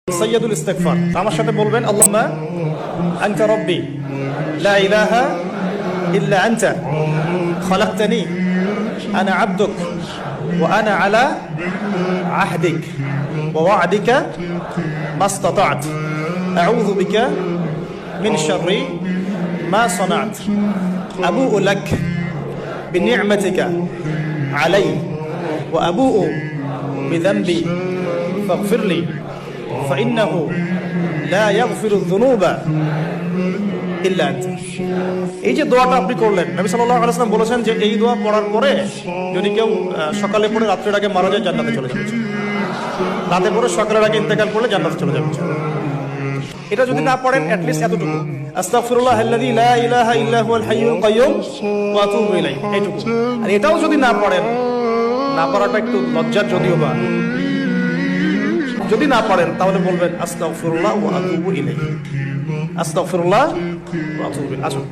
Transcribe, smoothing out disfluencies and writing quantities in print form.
সৈয়দুল ইস্তিগফার আমার সাথে বলবেন আল্লাহুম্মা আনতা রাব্বি লা ইলাহা ইল্লা আনতা খলাকতানি আনা আবদুক ওয়া আনা আলা আহদিক ওয়া ওয়া'দিকা মাসতাতা'ত আউযু বিকা মিন শাররি মা সানা'ত আবু'ু লাক বিনি'মাতিকা আলাইয়া ওয়া আবু'ু বিযানবি ফাগফিরলি فإنه لا يغفر الذنوب إلا أنت। এই যে দোয়াটা আপনি করলেন, নবী সাল্লাল্লাহু আলাইহি ওয়াসাল্লাম বলেছেন যে এই দোয়া পড়ার পরে যদি কেউ সকালে পড়ে রাতের আগে মারা যায় জান্নাতে চলে যাবে, রাতে পড়ে সকালের আগে ইন্তেকাল করলে জান্নাতে চলে যাবে। এটা যদি না পড়েন অ্যাটলিস্ট এতটুকু আস্তাগফিরুল্লাহ আল্লাযী লা ইলাহা ইল্লা হুয়াল হাইয়ুল কাইয়্যুম ওয়া আতুবু ইলাইহি, এইটুকু। আর এটাও যদি না পড়েন, না পড়াটা একটু লজ্জার যদিও বা, যদি না পারেন তাহলে বলবেন আস্তাগফিরুল্লাহ ওয়া আতুবু ইলাইহি, আস্তাগফিরুল্লাহ ওয়া আতুবু ইলাইহি। আসুন।